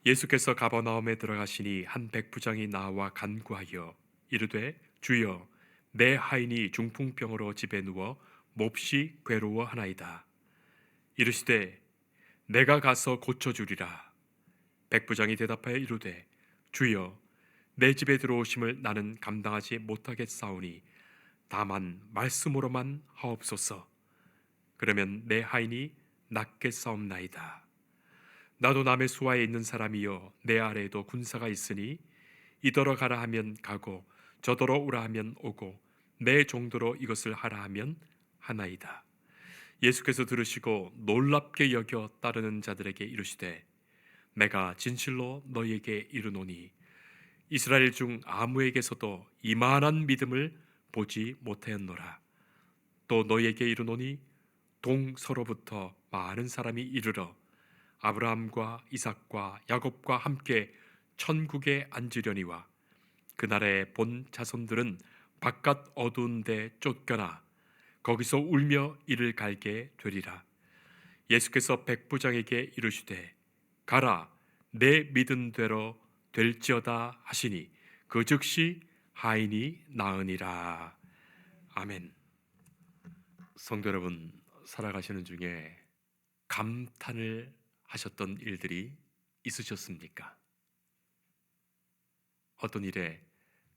예수께서 가버나움에 들어가시니 한 백부장이 나와 간구하여 이르되 주여 내 하인이 중풍병으로 집에 누워 몹시 괴로워하나이다. 이르시되 내가 가서 고쳐주리라. 백부장이 대답하여 이르되 주여 내 집에 들어오심을 나는 감당하지 못하겠사오니 다만 말씀으로만 하옵소서. 그러면 내 하인이 낫겠사옵나이다. 나도 남의 수하에 있는 사람이요 내 아래에도 군사가 있으니 이더러 가라 하면 가고 저더러 오라 하면 오고 내 정도로 이것을 하라 하면 하나이다. 예수께서 들으시고 놀랍게 여겨 따르는 자들에게 이르시되 내가 진실로 너희에게 이르노니 이스라엘 중 아무에게서도 이만한 믿음을 보지 못하였노라. 또 너희에게 이르노니 동서로부터 많은 사람이 이르러 아브라함과 이삭과 야곱과 함께 천국에 앉으려니와 그날에 본 자손들은 바깥 어두운 데 쫓겨나 거기서 울며 이를 갈게 되리라. 예수께서 백부장에게 이르시되 가라 내 믿은 대로 될지어다 하시니 그 즉시 하인이 나으니라. 아멘. 성도 여러분, 살아가시는 중에 감탄을 하셨던 일들이 있으셨습니까? 어떤 일에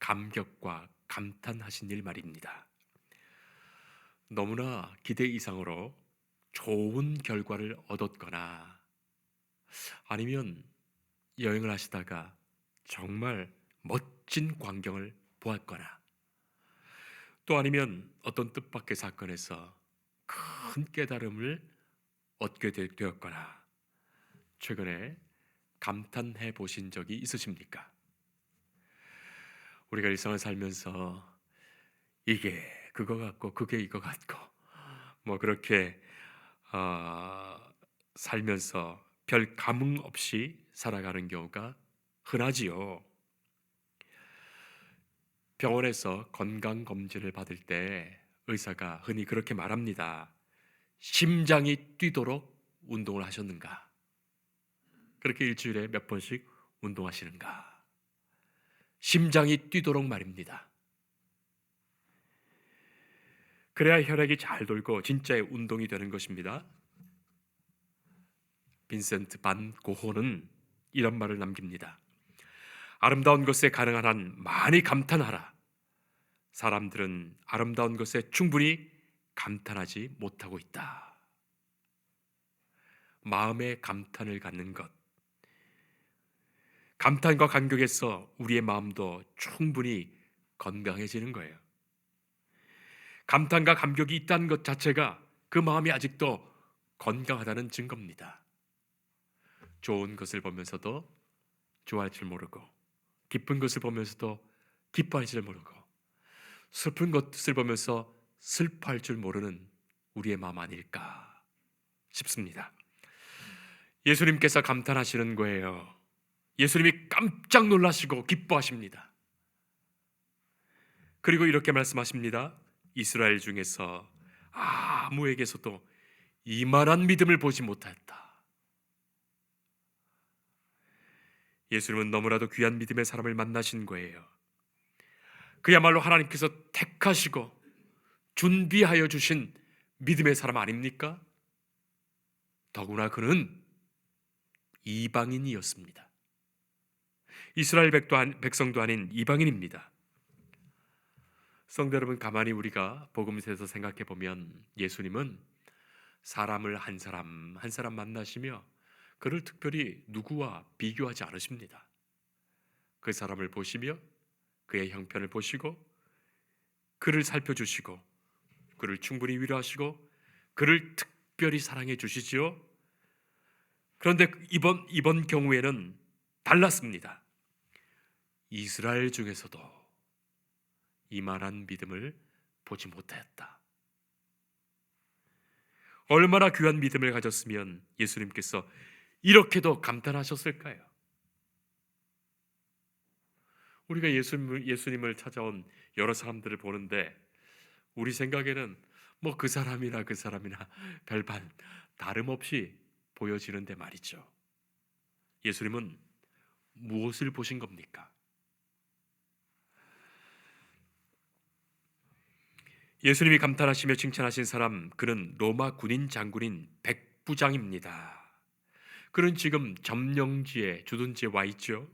감격과 감탄하신 일 말입니다. 너무나 기대 이상으로 좋은 결과를 얻었거나 아니면 여행을 하시다가 정말 멋진 광경을 보았거나 또 아니면 어떤 뜻밖의 사건에서 큰 깨달음을 얻게 되었거나 최근에 감탄해 보신 적이 있으십니까? 우리가 일상을 살면서 이게 그거 같고 그게 이거 같고 뭐 그렇게 살면서 별 감흥 없이 살아가는 경우가 흔하지요. 병원에서 건강검진을 받을 때 의사가 흔히 그렇게 말합니다. 심장이 뛰도록 운동을 하셨는가? 그렇게 일주일에 몇 번씩 운동하시는가? 심장이 뛰도록 말입니다. 그래야 혈액이 잘 돌고 진짜의 운동이 되는 것입니다. 빈센트 반 고호는 이런 말을 남깁니다. 아름다운 것에 가능한 한 많이 감탄하라. 사람들은 아름다운 것에 충분히 감탄하지 못하고 있다. 마음의 감탄을 갖는 것, 감탄과 감격에서 우리의 마음도 충분히 건강해지는 거예요. 감탄과 감격이 있다는 것 자체가 그 마음이 아직도 건강하다는 증거입니다. 좋은 것을 보면서도 좋아할 줄 모르고 기쁜 것을 보면서도 기뻐할 줄 모르고 슬픈 것을 보면서 슬퍼할 줄 모르는 우리의 마음 아닐까 싶습니다. 예수님께서 감탄하시는 거예요. 예수님이 깜짝 놀라시고 기뻐하십니다. 그리고 이렇게 말씀하십니다. 이스라엘 중에서 아무에게서도 이만한 믿음을 보지 못했다. 예수님은 너무나도 귀한 믿음의 사람을 만나신 거예요. 그야말로 하나님께서 택하시고 준비하여 주신 믿음의 사람 아닙니까? 더구나 그는 이방인이었습니다. 이스라엘 백성도 아닌 이방인입니다. 성도 여러분, 가만히 우리가 복음서에서 생각해 보면 예수님은 사람을 한 사람 한 사람 만나시며 그를 특별히 누구와 비교하지 않으십니다. 그 사람을 보시며 그의 형편을 보시고 그를 살펴주시고 그를 충분히 위로하시고 그를 특별히 사랑해 주시지요. 그런데 이번 경우에는 달랐습니다. 이스라엘 중에서도 이만한 믿음을 보지 못하였다. 얼마나 귀한 믿음을 가졌으면 예수님께서 이렇게도 감탄하셨을까요? 우리가 예수님을 찾아온 여러 사람들을 보는데 우리 생각에는 뭐 그 사람이나 별반 다름없이 보여지는데 말이죠. 예수님은 무엇을 보신 겁니까? 예수님이 감탄하시며 칭찬하신 사람, 그는 로마 군인 장군인 백부장입니다. 그는 지금 점령지에 주둔지에 와 있죠.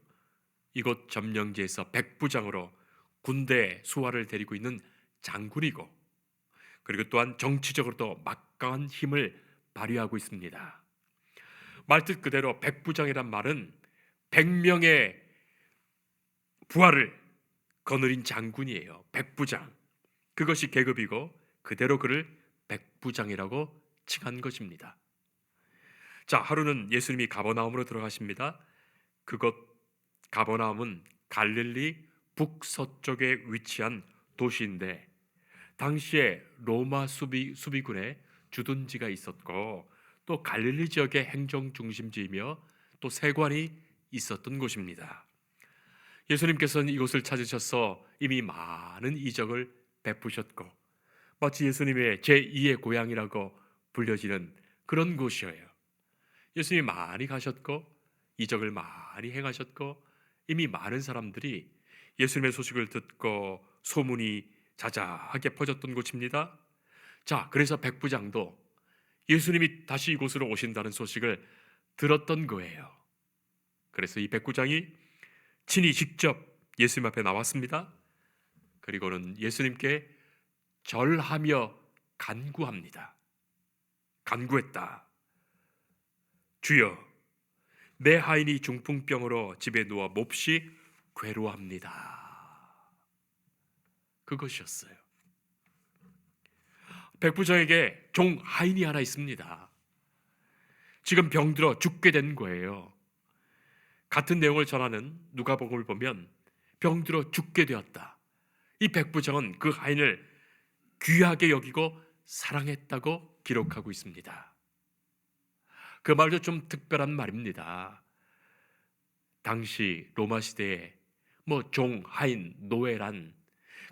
이곳 점령지에서 백부장으로 군대 수하를 데리고 있는 장군이고, 그리고 또한 정치적으로도 막강한 힘을 발휘하고 있습니다. 말뜻 그대로 백부장이란 말은 100명의 부하를 거느린 장군이에요. 백부장. 그것이 계급이고 그대로 그를 백부장이라고 칭한 것입니다. 자, 하루는 예수님이 가버나움으로 들어가십니다. 그곳 가버나움은 갈릴리 북서쪽에 위치한 도시인데, 당시에 로마 수비군의 주둔지가 있었고, 또 갈릴리 지역의 행정 중심지이며 또 세관이 있었던 곳입니다. 예수님께서는 이곳을 찾으셔서 이미 많은 이적을 베푸셨고, 마치 예수님의 제2의 고향이라고 불려지는 그런 곳이에요. 예수님이 많이 가셨고 이적을 많이 행하셨고, 이미 많은 사람들이 예수님의 소식을 듣고 소문이 자자하게 퍼졌던 곳입니다. 자, 그래서 백부장도 예수님이 다시 이곳으로 오신다는 소식을 들었던 거예요. 그래서 이 백부장이 친히 직접 예수님 앞에 나왔습니다. 그리고는 예수님께 절하며 간구합니다. 간구했다. 주여, 내 하인이 중풍병으로 집에 누워 몹시 괴로워합니다. 그것이었어요. 백부장에게 종 하인이 하나 있습니다. 지금 병들어 죽게 된 거예요. 같은 내용을 전하는 누가복음을 보면 병들어 죽게 되었다. 이 백부장은 그 하인을 귀하게 여기고 사랑했다고 기록하고 있습니다. 그 말도 좀 특별한 말입니다. 당시 로마 시대에 종, 하인, 노예란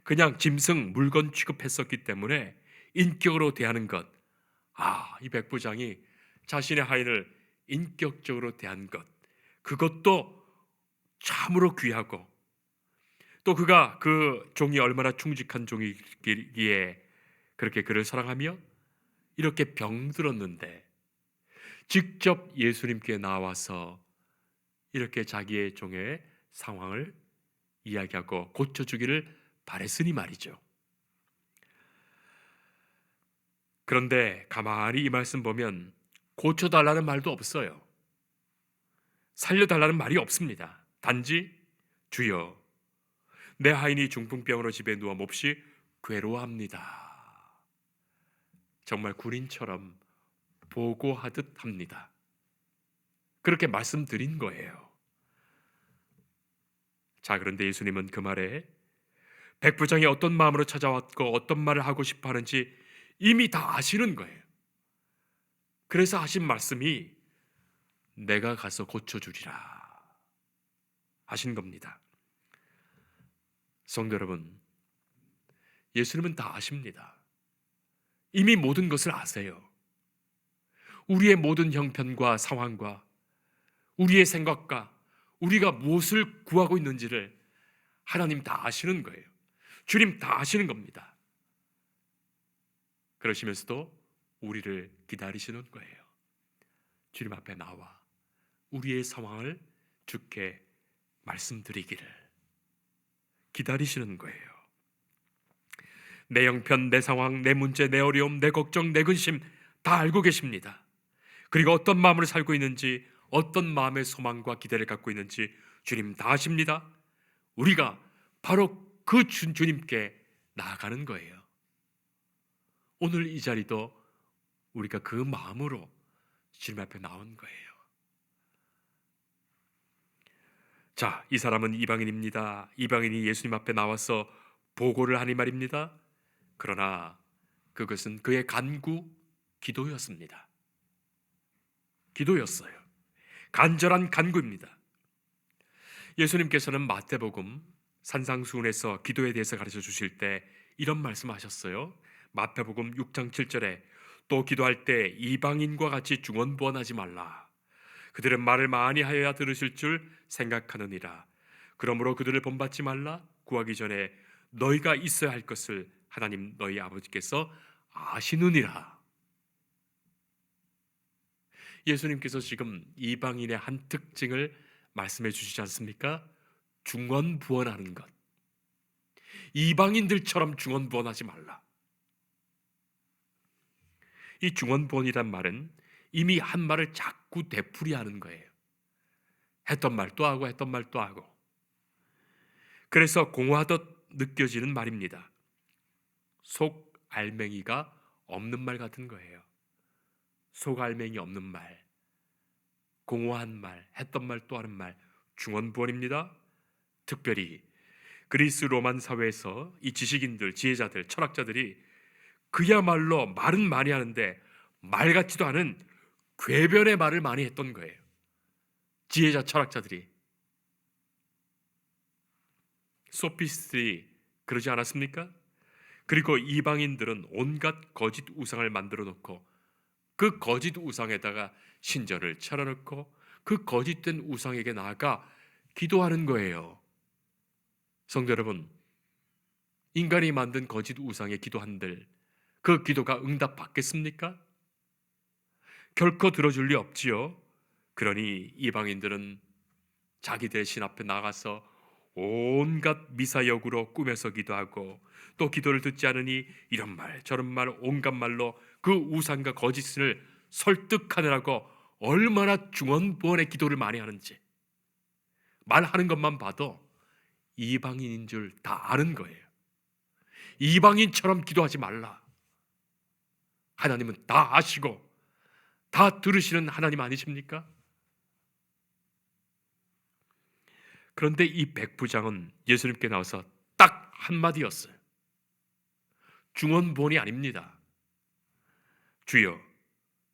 그냥 짐승, 물건 취급했었기 때문에 인격으로 대하는 것, 이 백부장이 자신의 하인을 인격적으로 대한 것, 그것도 참으로 귀하고, 또 그가 그 종이 얼마나 충직한 종이기에 그렇게 그를 사랑하며 이렇게 병들었는데 직접 예수님께 나와서 이렇게 자기의 종의 상황을 이야기하고 고쳐주기를 바랬으니 말이죠. 그런데 가만히 이 말씀 보면 고쳐달라는 말도 없어요. 살려달라는 말이 없습니다. 단지 주여, 내 하인이 중풍병으로 집에 누워 몹시 괴로워합니다. 정말 군인처럼 보고하듯 합니다. 그렇게 말씀드린 거예요. 자, 그런데 예수님은 그 말에 백부장이 어떤 마음으로 찾아왔고 어떤 말을 하고 싶어 하는지 이미 다 아시는 거예요. 그래서 하신 말씀이 내가 가서 고쳐주리라 하신 겁니다. 성도 여러분, 예수님은 다 아십니다. 이미 모든 것을 아세요. 우리의 모든 형편과 상황과 우리의 생각과 우리가 무엇을 구하고 있는지를 하나님 다 아시는 거예요. 주님 다 아시는 겁니다. 그러시면서도 우리를 기다리시는 거예요. 주님 앞에 나와 우리의 상황을 주께 말씀드리기를 기다리시는 거예요. 내 형편, 내 상황, 내 문제, 내 어려움, 내 걱정, 내 근심 다 알고 계십니다. 그리고 어떤 마음으로 살고 있는지, 어떤 마음의 소망과 기대를 갖고 있는지 주님 다 아십니다. 우리가 바로 그 주님께 나아가는 거예요. 오늘 이 자리도 우리가 그 마음으로 주님 앞에 나온 거예요. 자, 이 사람은 이방인입니다. 이방인이 예수님 앞에 나와서 보고를 하니 말입니다. 그러나 그것은 그의 간구, 기도였습니다. 기도였어요. 간절한 간구입니다. 예수님께서는 마태복음 산상수훈에서 기도에 대해서 가르쳐 주실 때 이런 말씀하셨어요. 마태복음 6장 7절에 또 기도할 때 이방인과 같이 중언부언하지 말라. 그들은 말을 많이 하여야 들으실 줄 생각하느니라. 그러므로 그들을 본받지 말라. 구하기 전에 너희가 있어야 할 것을 하나님 너희 아버지께서 아시느니라. 예수님께서 지금 이방인의 한 특징을 말씀해 주시지 않습니까? 중언부언하는 것. 이방인들처럼 중언부언하지 말라. 이 중언부언이란 말은 이미 한 말을 자꾸 되풀이하는 거예요. 했던 말 또 하고 했던 말 또 하고. 그래서 공허하듯 느껴지는 말입니다. 속 알맹이가 없는 말 같은 거예요. 속 알맹이 없는 말, 공허한 말, 했던 말 또 하는 말, 중언부언입니다. 특별히 그리스 로만 사회에서 이 지식인들, 지혜자들, 철학자들이 그야말로 말은 많이 하는데 말 같지도 않은 궤변의 말을 많이 했던 거예요. 지혜자 철학자들이, 소피스트들이 그러지 않았습니까? 그리고 이방인들은 온갖 거짓 우상을 만들어 놓고 그 거짓 우상에다가 신전을 차려놓고 그 거짓된 우상에게 나아가 기도하는 거예요. 성도 여러분, 인간이 만든 거짓 우상에 기도한들 그 기도가 응답받겠습니까? 결코 들어줄 리 없지요. 그러니 이방인들은 자기들 신 앞에 나가서 온갖 미사역으로 꾸며서 기도하고 또 기도를 듣지 않으니 이런 말 저런 말 온갖 말로 그 우상과 거짓을 설득하느라고 얼마나 중언부언의 기도를 많이 하는지 말하는 것만 봐도 이방인인 줄 다 아는 거예요. 이방인처럼 기도하지 말라. 하나님은 다 아시고 다 들으시는 하나님 아니십니까? 그런데 이 백부장은 예수님께 나와서 딱 한마디였어요. 중언부언이 아닙니다. 주여,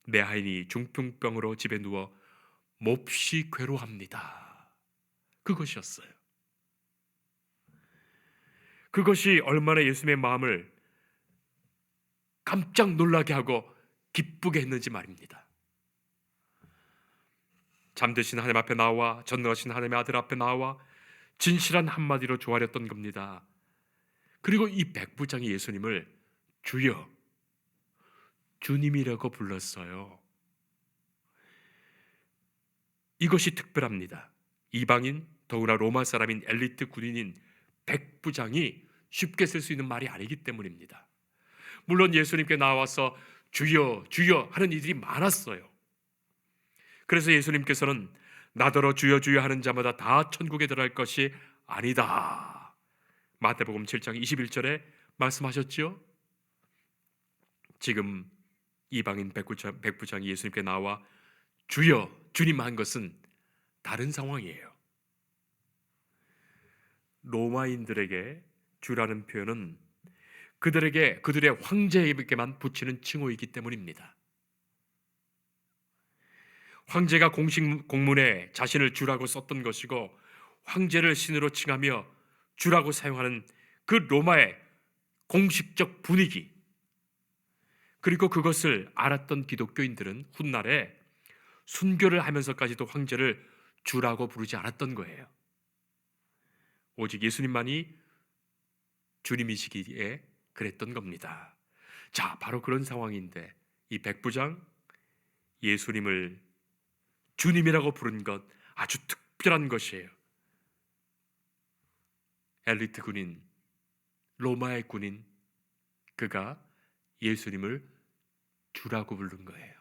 내 하인이 중풍병으로 집에 누워 몹시 괴로워합니다. 그것이었어요. 그것이 얼마나 예수님의 마음을 깜짝 놀라게 하고 기쁘게 했는지 말입니다. 잠드신 하나님 앞에 나와 전능하신 하나님의 아들 앞에 나와 진실한 한마디로 조아렸던 겁니다. 그리고 이 백부장이 예수님을 주여, 주님이라고 불렀어요. 이것이 특별합니다. 이방인, 더구나 로마 사람인 엘리트 군인인 백부장이 쉽게 쓸 수 있는 말이 아니기 때문입니다. 물론 예수님께 나와서 주여, 주여 하는 이들이 많았어요. 그래서 예수님께서는 나더러 주여 주여 하는 자마다 다 천국에 들어갈 것이 아니다. 마태복음 7장 21절에 말씀하셨지요. 지금 이방인 백부장이 예수님께 나와 주여 주님 한 것은 다른 상황이에요. 로마인들에게 주라는 표현은 그들에게 그들의 황제에게만 붙이는 칭호이기 때문입니다. 황제가 공식 공문에 자신을 주라고 썼던 것이고 황제를 신으로 칭하며 주라고 사용하는 그 로마의 공식적 분위기, 그리고 그것을 알았던 기독교인들은 훗날에 순교를 하면서까지도 황제를 주라고 부르지 않았던 거예요. 오직 예수님만이 주님이시기에 그랬던 겁니다. 자, 바로 그런 상황인데 이 백부장 예수님을 주님이라고 부른 것 아주 특별한 것이에요. 엘리트 군인, 로마의 군인, 그가 예수님을 주라고 부른 거예요.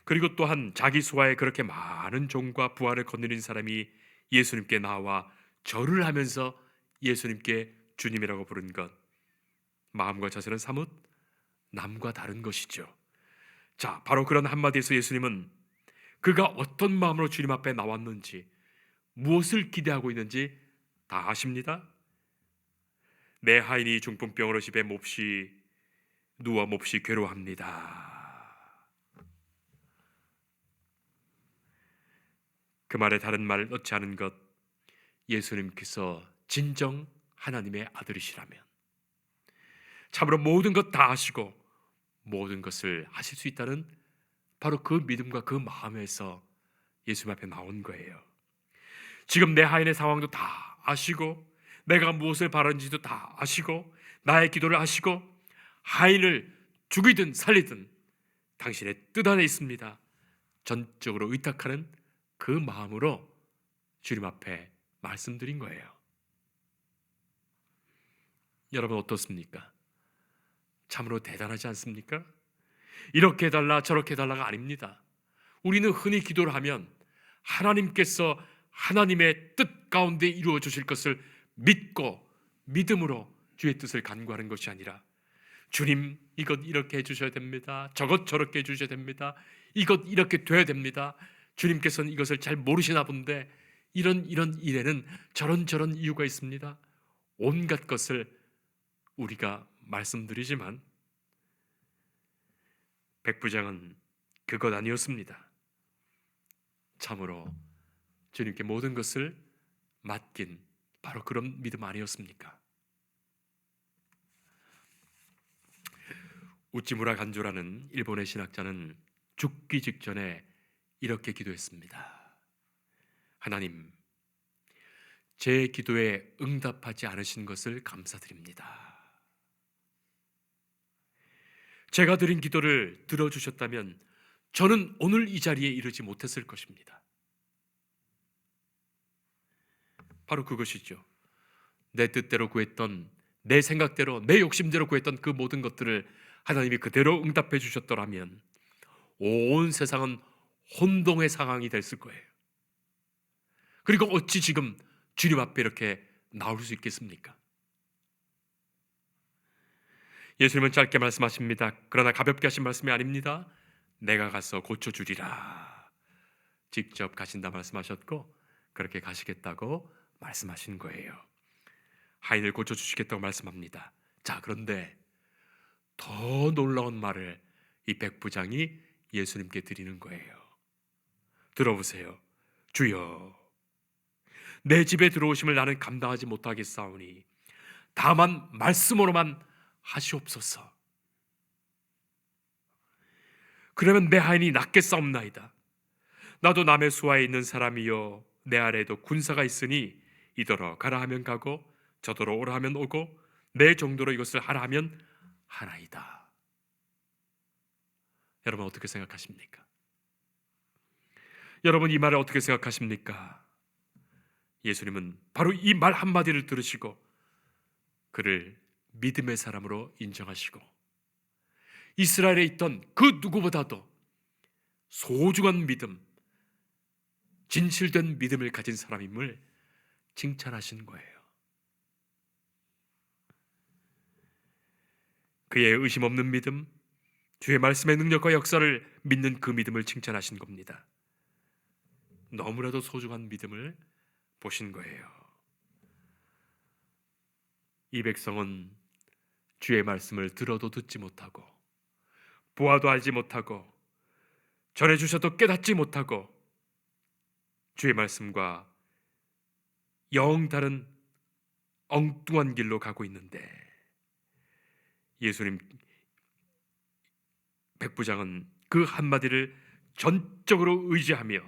그리고 또한 자기 수하에 그렇게 많은 종과 부하를 거느린 사람이 예수님께 나와 절을 하면서 예수님께 주님이라고 부른 것, 마음과 자세는 사뭇 남과 다른 것이죠. 자, 바로 그런 한마디에서 예수님은 그가 어떤 마음으로 주님 앞에 나왔는지, 무엇을 기대하고 있는지 다 아십니다. 내 하인이 중풍병으로 집에 몹시 누워 몹시 괴로워합니다. 그 말에 다른 말을 넣지 않은 것, 예수님께서 진정 하나님의 아들이시라면 참으로 모든 것 다 아시고 모든 것을 하실 수 있다는 바로 그 믿음과 그 마음에서 예수님 앞에 나온 거예요. 지금 내 하인의 상황도 다 아시고 내가 무엇을 바라는지도 다 아시고 나의 기도를 아시고 하인을 죽이든 살리든 당신의 뜻 안에 있습니다. 전적으로 의탁하는 그 마음으로 주님 앞에 말씀드린 거예요. 여러분 어떻습니까? 참으로 대단하지 않습니까? 이렇게 해달라 저렇게 해달라가 아닙니다. 우리는 흔히 기도를 하면 하나님께서 하나님의 뜻 가운데 이루어 주실 것을 믿고 믿음으로 주의 뜻을 간구하는 것이 아니라 주님 이것 이렇게 해주셔야 됩니다. 저것 저렇게 해주셔야 됩니다. 이것 이렇게 돼야 됩니다. 주님께서는 이것을 잘 모르시나 본데 이런 일에는 저런 이유가 있습니다. 온갖 것을 우리가 말씀드리지만 백부장은 그것 아니었습니다. 참으로 주님께 모든 것을 맡긴 바로 그런 믿음 아니었습니까? 우찌무라 간조라는 일본의 신학자는 죽기 직전에 이렇게 기도했습니다. 하나님, 제 기도에 응답하지 않으신 것을 감사드립니다. 제가 드린 기도를 들어주셨다면 저는 오늘 이 자리에 이르지 못했을 것입니다. 바로 그것이죠. 내 뜻대로 구했던, 내 생각대로, 내 욕심대로 구했던 그 모든 것들을 하나님이 그대로 응답해 주셨더라면 온 세상은 혼동의 상황이 됐을 거예요. 그리고 어찌 지금 주님 앞에 이렇게 나올 수 있겠습니까? 예수님은 짧게 말씀하십니다. 그러나 가볍게 하신 말씀이 아닙니다. 내가 가서 고쳐주리라. 직접 가신다 말씀하셨고 그렇게 가시겠다고 말씀하신 거예요. 하인을 고쳐주시겠다고 말씀합니다. 자, 그런데 더 놀라운 말을 이 백부장이 예수님께 드리는 거예요. 들어보세요. 주여, 내 집에 들어오심을 나는 감당하지 못하겠사오니 다만 말씀으로만 하시옵소서. 그러면 내 하인이 낫겠사옵나이다. 나도 남의 수하에 있는 사람이요 내 아래에도 군사가 있으니 이더러 가라 하면 가고 저더러 오라 하면 오고 내 정도로 이것을 하라 하면 하나이다. 여러분 어떻게 생각하십니까? 여러분 이 말을 어떻게 생각하십니까? 예수님은 바로 이 말 한마디를 들으시고 그를 믿음의 사람으로 인정하시고 이스라엘에 있던 그 누구보다도 소중한 믿음, 진실된 믿음을 가진 사람임을 칭찬하신 거예요. 그의 의심 없는 믿음, 주의 말씀의 능력과 역사를 믿는 그 믿음을 칭찬하신 겁니다. 너무나도 소중한 믿음을 보신 거예요. 이 백성은 주의 말씀을 들어도 듣지 못하고 보아도 알지 못하고 전해주셔도 깨닫지 못하고 주의 말씀과 영 다른 엉뚱한 길로 가고 있는데 예수님 백부장은 그 한마디를 전적으로 의지하며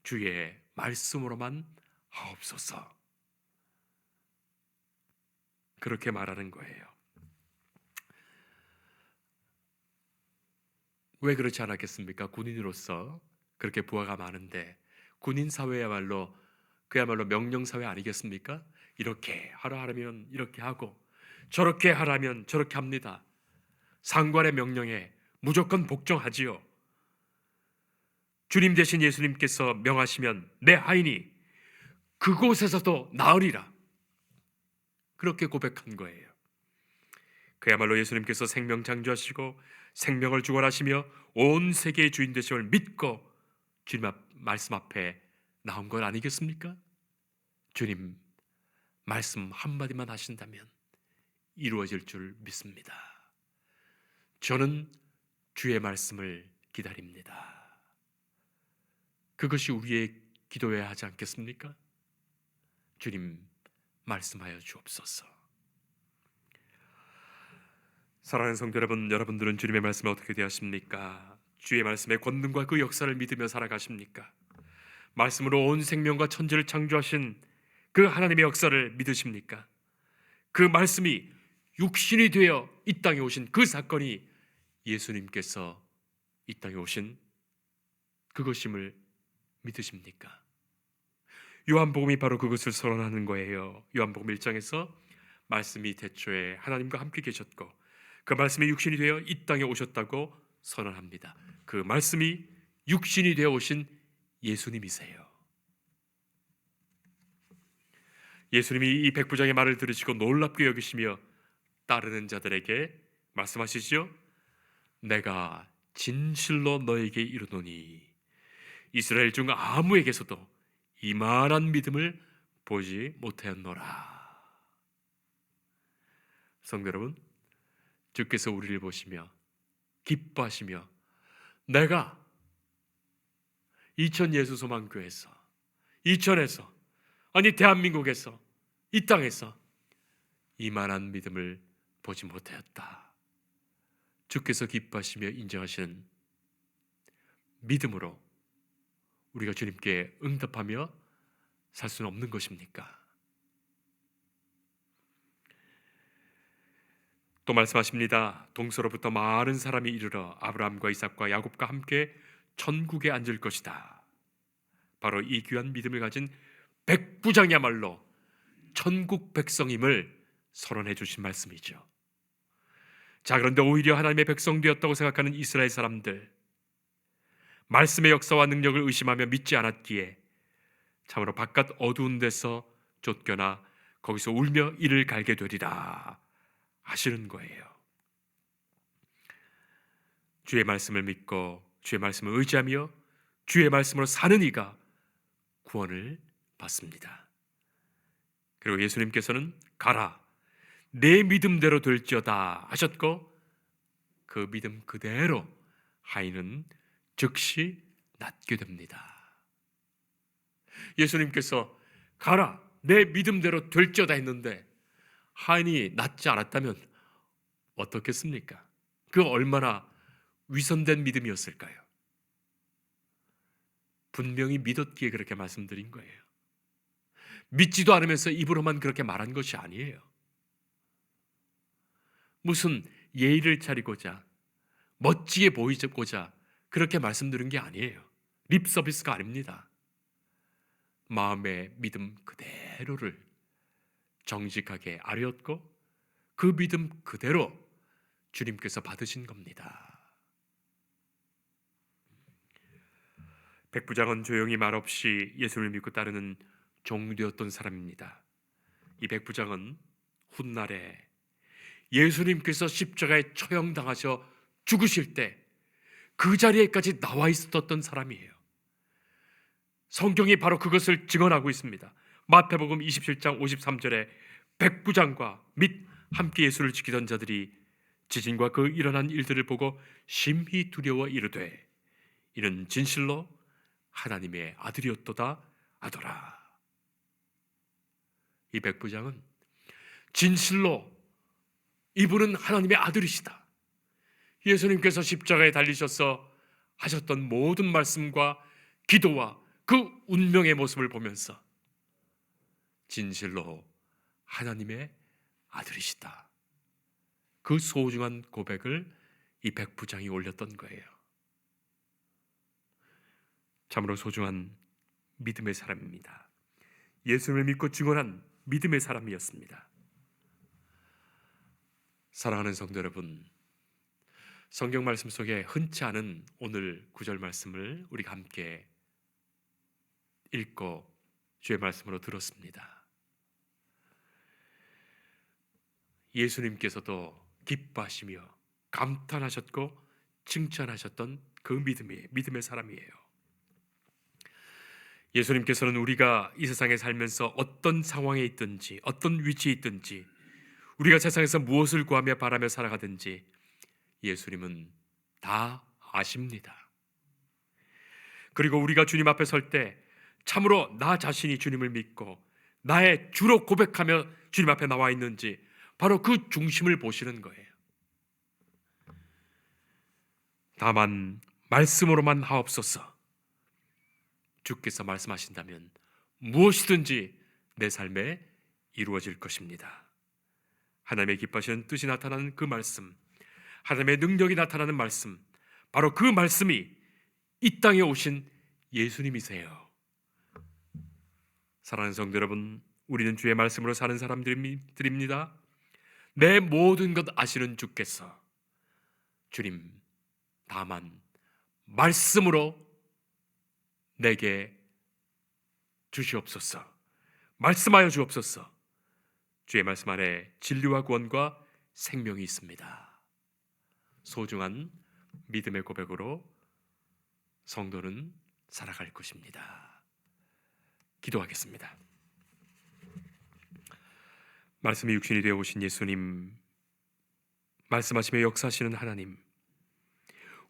주의 말씀으로만 하옵소서 그렇게 말하는 거예요. 왜 그렇지 않았겠습니까? 군인으로서 그렇게 부하가 많은데 군인 사회야말로 그야말로 명령 사회 아니겠습니까? 이렇게 하라 하면 이렇게 하고 저렇게 하라면 저렇게 합니다. 상관의 명령에 무조건 복종하지요. 주님 대신 예수님께서 명하시면 내 하인이 그곳에서도 나으리라 그렇게 고백한 거예요. 그야말로 예수님께서 생명 창조하시고 생명을 주관하시며 온 세계의 주인 되심을 믿고 주님 말씀 앞에 나온 건 아니겠습니까? 주님 말씀 한마디만 하신다면 이루어질 줄 믿습니다. 저는 주의 말씀을 기다립니다. 그것이 우리의 기도여야 하지 않겠습니까? 주님 말씀하여 주옵소서. 사랑하는 성도 여러분, 여러분들은 주님의 말씀에 어떻게 대하십니까? 주의 말씀의 권능과 그 역사를 믿으며 살아가십니까? 말씀으로 온 생명과 천지를 창조하신 그 하나님의 역사를 믿으십니까? 그 말씀이 육신이 되어 이 땅에 오신 그 사건이 예수님께서 이 땅에 오신 그것임을 믿으십니까? 요한복음이 바로 그것을 선언하는 거예요. 요한복음 1장에서 말씀이 태초에 하나님과 함께 계셨고 그 말씀이 육신이 되어 이 땅에 오셨다고 선언합니다. 그 말씀이 육신이 되어 오신 예수님이세요. 예수님이 이 백부장의 말을 들으시고 놀랍게 여기시며 따르는 자들에게 말씀하시죠. 내가 진실로 너에게 이르노니 이스라엘 중 아무에게서도 이만한 믿음을 보지 못하였노라. 성도 여러분, 주께서 우리를 보시며 기뻐하시며 내가 이천 예수소망교회에서 이천에서 아니 대한민국에서 이 땅에서 이만한 믿음을 보지 못하였다. 주께서 기뻐하시며 인정하시는 믿음으로 우리가 주님께 응답하며 살 수는 없는 것입니까? 또 말씀하십니다. 동서로부터 많은 사람이 이르러 아브라함과 이삭과 야곱과 함께 천국에 앉을 것이다. 바로 이 귀한 믿음을 가진 백부장이야말로 천국 백성임을 선언해 주신 말씀이죠. 자, 그런데 오히려 하나님의 백성 되었다고 생각하는 이스라엘 사람들, 말씀의 역사와 능력을 의심하며 믿지 않았기에 참으로 바깥 어두운 데서 쫓겨나 거기서 울며 이를 갈게 되리라 하시는 거예요. 주의 말씀을 믿고 주의 말씀을 의지하며 주의 말씀으로 사는 이가 구원을 받습니다. 그리고 예수님께서는 가라 내 믿음대로 될지어다 하셨고 그 믿음 그대로 하인은 즉시 낫게 됩니다. 예수님께서 가라 내 믿음대로 될지어다 했는데 하인이 낫지 않았다면 어떻겠습니까? 그 얼마나 위선된 믿음이었을까요? 분명히 믿었기에 그렇게 말씀드린 거예요. 믿지도 않으면서 입으로만 그렇게 말한 것이 아니에요. 무슨 예의를 차리고자 멋지게 보이고자 그렇게 말씀드린 게 아니에요. 립 서비스가 아닙니다. 마음의 믿음 그대로를 정직하게 아뢰었고 그 믿음 그대로 주님께서 받으신 겁니다. 백부장은 조용히 말없이 예수를 믿고 따르는 종되었던 사람입니다. 이 백부장은 훗날에 예수님께서 십자가에 처형당하셔 죽으실 때 그 자리에까지 나와 있었던 사람이에요. 성경이 바로 그것을 증언하고 있습니다. 마태복음 27장 53절에 백부장과 및 함께 예수를 지키던 자들이 지진과 그 일어난 일들을 보고 심히 두려워 이르되 이는 진실로 하나님의 아들이었도다 하더라. 이 백부장은 진실로 이분은 하나님의 아들이시다. 예수님께서 십자가에 달리셔서 하셨던 모든 말씀과 기도와 그 운명의 모습을 보면서 진실로 하나님의 아들이시다. 그 소중한 고백을 이 백부장이 올렸던 거예요. 참으로 소중한 믿음의 사람입니다. 예수님을 믿고 증언한 믿음의 사람이었습니다. 사랑하는 성도 여러분, 성경 말씀 속에 흔치 않은 오늘 구절 말씀을 우리가 함께 읽고 주의 말씀으로 들었습니다. 예수님께서도 기뻐하시며 감탄하셨고 칭찬하셨던 그 믿음의 사람이에요. 예수님께서는 우리가 이 세상에 살면서 어떤 상황에 있든지 어떤 위치에 있든지 우리가 세상에서 무엇을 구하며 바라며 살아가든지 예수님은 다 아십니다. 그리고 우리가 주님 앞에 설 때 참으로 나 자신이 주님을 믿고 나의 주로 고백하며 주님 앞에 나와 있는지 바로 그 중심을 보시는 거예요. 다만 말씀으로만 하옵소서. 주께서 말씀하신다면 무엇이든지 내 삶에 이루어질 것입니다. 하나님의 기뻐하시는 뜻이 나타나는 그 말씀, 하나님의 능력이 나타나는 말씀, 바로 그 말씀이 이 땅에 오신 예수님이세요. 사랑하는 성도 여러분, 우리는 주의 말씀으로 사는 사람들입니다. 내 모든 것 아시는 주께서 주님, 다만 말씀으로 내게 주시옵소서. 말씀하여 주옵소서. 주의 말씀 안에 진리와 구원과 생명이 있습니다. 소중한 믿음의 고백으로 성도는 살아갈 것입니다. 기도하겠습니다. 말씀이 육신이 되어 오신 예수님, 말씀하시며 역사하시는 하나님,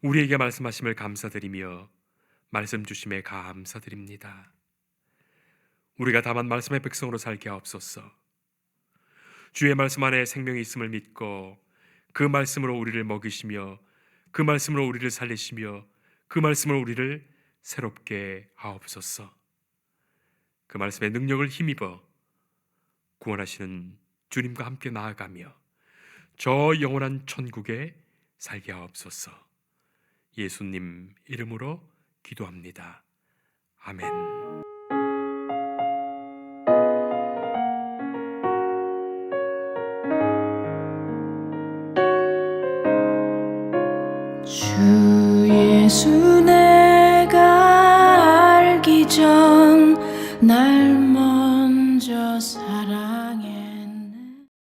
우리에게 말씀하심을 감사드리며 말씀 주심에 감사드립니다. 우리가 다만 말씀의 백성으로 살게 하옵소서. 주의 말씀 안에 생명이 있음을 믿고 그 말씀으로 우리를 먹이시며 그 말씀으로 우리를 살리시며 그 말씀으로 우리를 새롭게 하옵소서. 그 말씀의 능력을 힘입어 구원하시는 주님과 함께 나아가며 저 영원한 천국에 살게 하옵소서. 예수님 이름으로 기도합니다. 아멘. 주 예수